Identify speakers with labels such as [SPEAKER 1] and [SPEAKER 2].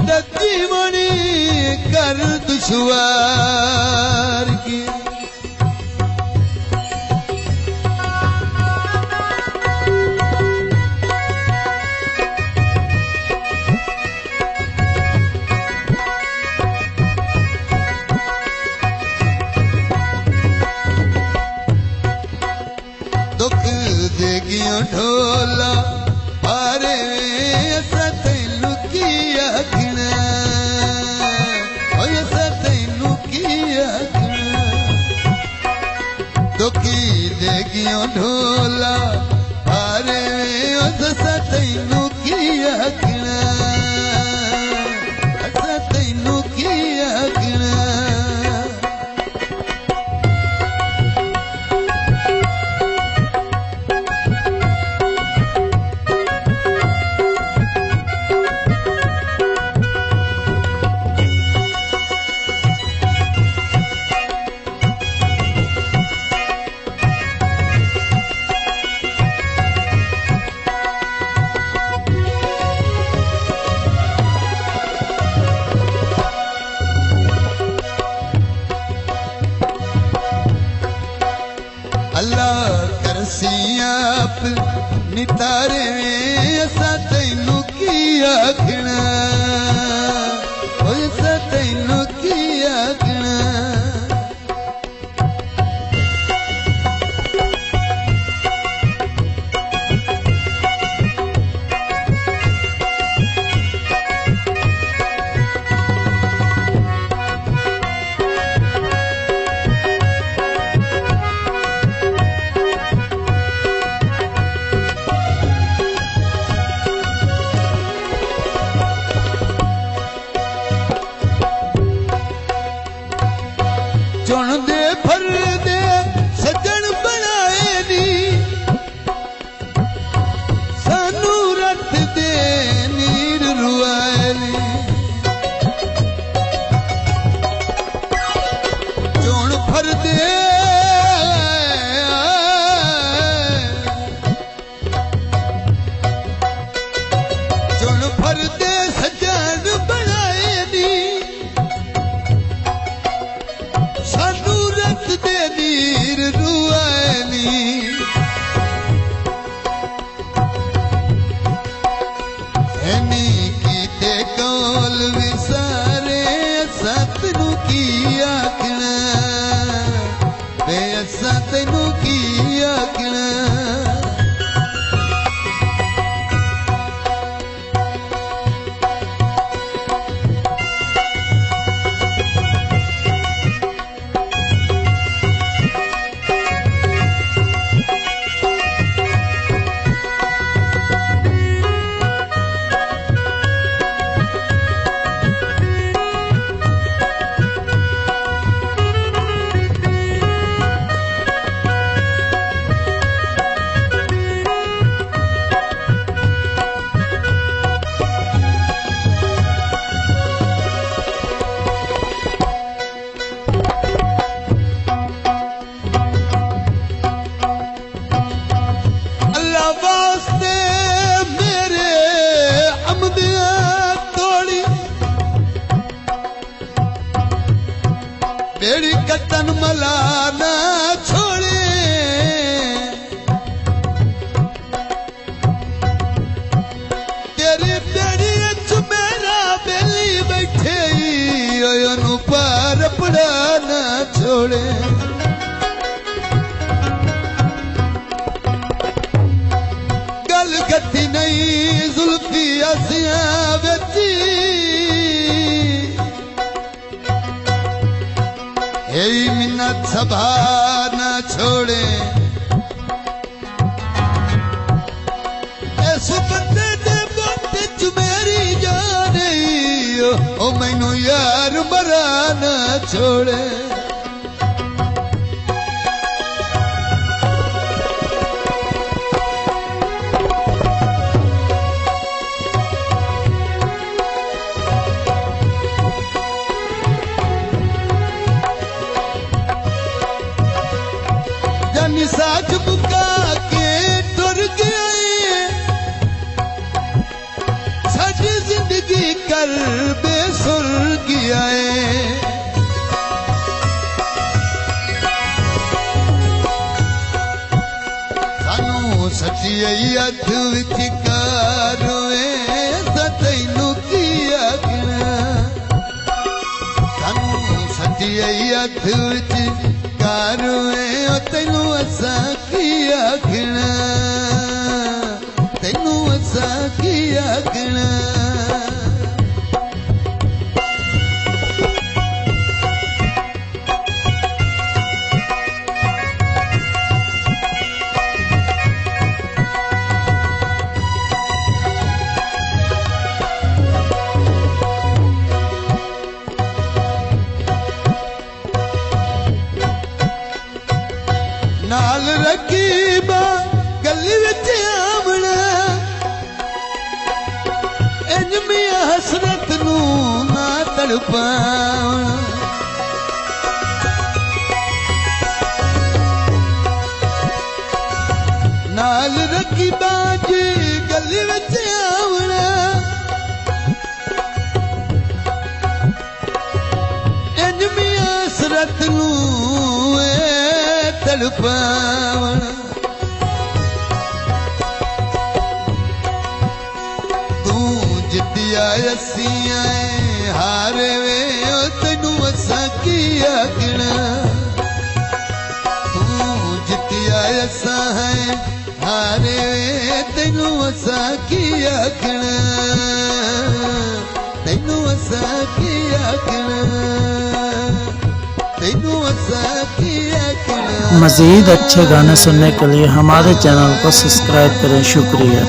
[SPEAKER 1] मदद जीवनी कर दुश्वार की। दुख देगियों ढोला पारे असा तैनू की आखना, असा तैनू की आखना। दुखी देगियों ढोला पारे असा तैनू की आखना, असा तैनू की आखना। अल्लाह करसियाप नितारे असा तैनू की आखना, असा तैनू की आखना। चुन दे फर दे सजन बनाए नी, सानू रत दे नीर रुआए नी। चुन फर दे चुन फर दे सजन बनाए नी, सानू रत दे नीर रुआए नी। हैनी कीते कौल विसारे असा तैनू की आखना, वे असा तैनू की आखना। बेड़ी कतन मला ना छोड़े, तेरी बेड़ी मेरा बेली बैठे ओनू पार पड़ा ना छोड़े। गल कट्टी नहीं जुल्फी असियां बेची, यही मिन्नत सभा न छोड़े। इस बंदे दे मोटे च मेरी जान ओ मैनू यार मरा न छोड़े। साथ बुका के टुर गए, साडी जिंदगी कर आए सानू सच्ची हथ विच कारोए तैनू की आखना सानू सच्ची हथ विच कारोए तैनू असा की आखना तैनू असा की आखना नाल रकीबा गली विच आमना इंज मियां हसरत नू ना तड़पावना नाल रकीबा जी गली विच आमना इंज मियां हसरत नू तड़पावना तू जितिया असियां हारे वे तैनू असा की आखना तू जितिया असा है हारे वे तैनू असा की आखना तैनू असा की आखना तैनू असा की आखना।
[SPEAKER 2] मज़ीद अच्छे गाने सुनने के लिए हमारे चैनल को सब्सक्राइब करें। शुक्रिया।